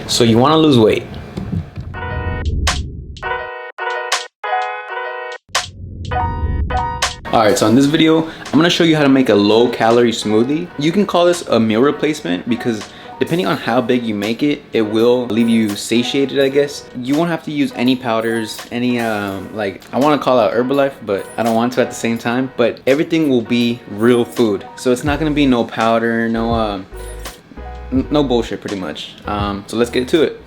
So you want to lose weight. Alright, so in this video, I'm going to show you how to make a low-calorie smoothie. You can call this a meal replacement because depending on how big you make it, it will leave you satiated, I guess. You won't have to use any powders, any, like, I want to call out Herbalife, but I don't want to at the same time. But everything will be real food. So it's not going to be no powder, no bullshit pretty much. So let's get to it.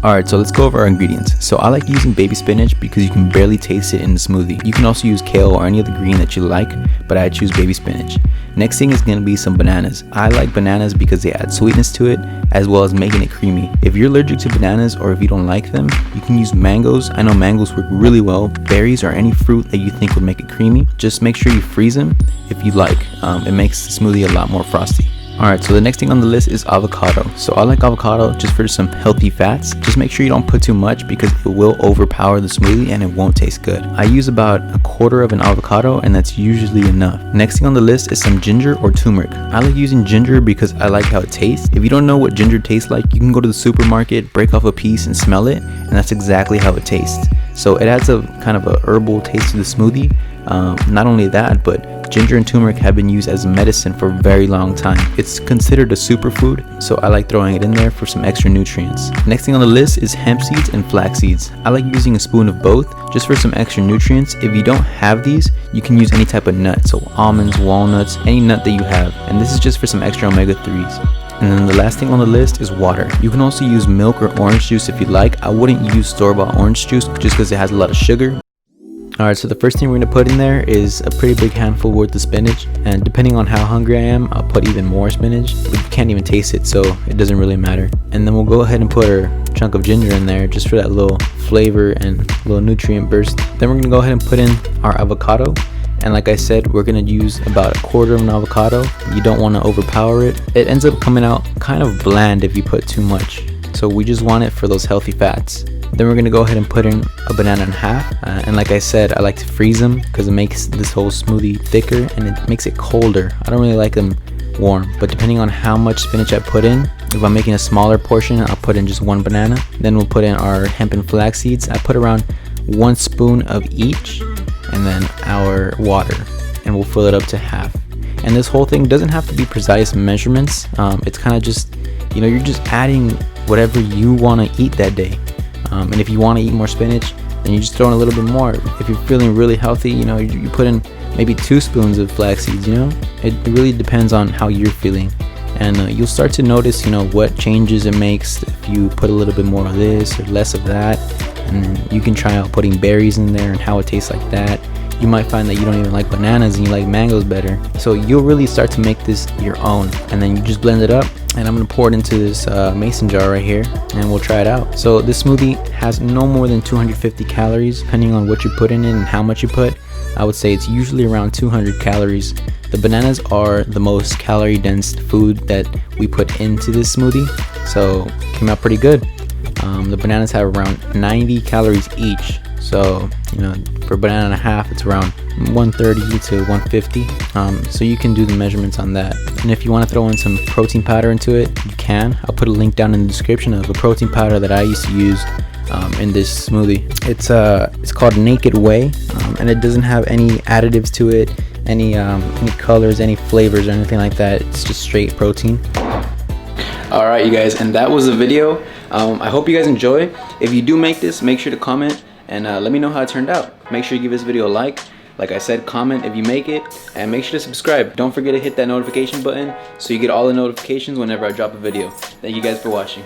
Alright, so let's go over our ingredients. So I like using baby spinach because you can barely taste it in the smoothie. You can also use kale or any other green that you like, but I choose baby spinach. Next thing is going to be some bananas. I like bananas because they add sweetness to it, as well as making it creamy. If you're allergic to bananas or if you don't like them, you can use mangoes. I know mangoes work really well. Berries or any fruit that you think would make it creamy. Just make sure you freeze them if you like. It makes the smoothie a lot more frosty. Alright, so the next thing on the list is avocado. So I like avocado just for some healthy fats. Just make sure you don't put too much because it will overpower the smoothie and it won't taste good. I use about a quarter of an avocado and that's usually enough. Next thing on the list is some ginger or turmeric. I like using ginger because I like how it tastes. If you don't know what ginger tastes like, you can go to the supermarket, break off a piece and smell it, and that's exactly how it tastes. So it adds a kind of a herbal taste to the smoothie. Not only that, but ginger and turmeric have been used as medicine for a very long time. It's considered a superfood, so I like throwing it in there for some extra nutrients. Next thing on the list is hemp seeds and flax seeds. I like using a spoon of both just for some extra nutrients. If you don't have these, you can use any type of nut, so almonds, walnuts, any nut that you have, and this is just for some extra omega-3s. And then the last thing on the list is water. You can also use milk or orange juice if you like. I wouldn't use store-bought orange juice just because it has a lot of sugar. Alright, so the first thing we're going to put in there is a pretty big handful worth of spinach, and depending on how hungry I am, I'll put even more spinach, but you can't even taste it, so it doesn't really matter. And then we'll go ahead and put our chunk of ginger in there just for that little flavor and little nutrient burst. Then we're going to go ahead and put in our avocado, and like I said, we're going to use about a quarter of an avocado. You don't want to overpower it. It ends up coming out kind of bland if you put too much, so we just want it for those healthy fats. Then we're going to go ahead and put in a banana in half, and like I said, I like to freeze them because it makes this whole smoothie thicker and it makes it colder. I don't really like them warm, but depending on how much spinach I put in, if I'm making a smaller portion, I'll put in just one banana. Then we'll put in our hemp and flax seeds. I put around 1 spoon of each, and then our water, and we'll fill it up to half. And this whole thing doesn't have to be precise measurements. It's kind of just, you're just adding whatever you want to eat that day. And if you want to eat more spinach, then you just throw in a little bit more. If you're feeling really healthy, you put in maybe 2 spoons of flax seeds. It really depends on how you're feeling, and you'll start to notice what changes it makes if you put a little bit more of this or less of that. And then you can try out putting berries in there and how it tastes like that. You might find that you don't even like bananas and you like mangoes better, so you'll really start to make this your own. And then you just blend it up, and I'm going to pour it into this mason jar right here, and we'll try it out. So this smoothie has no more than 250 calories depending on what you put in it and how much you put. I would say it's usually around 200 calories. The bananas are the most calorie dense food that we put into this smoothie, so it came out pretty good. The bananas have around 90 calories each, so for a banana and a half, it's around 130 to 150. So you can do the measurements on that. And if you want to throw in some protein powder into it, you can. I'll put a link down in the description of a protein powder that I used to use in this smoothie. It's called Naked Whey, and it doesn't have any additives to it, any colors, any flavors or anything like that. It's just straight protein. Alright, you guys, and that was the video. I hope you guys enjoy. If you do make this, make sure to comment and let me know how it turned out. Make sure you give this video a like I said, comment if you make it, and make sure to subscribe. Don't forget to hit that notification button so you get all the notifications whenever I drop a video. Thank you guys for watching.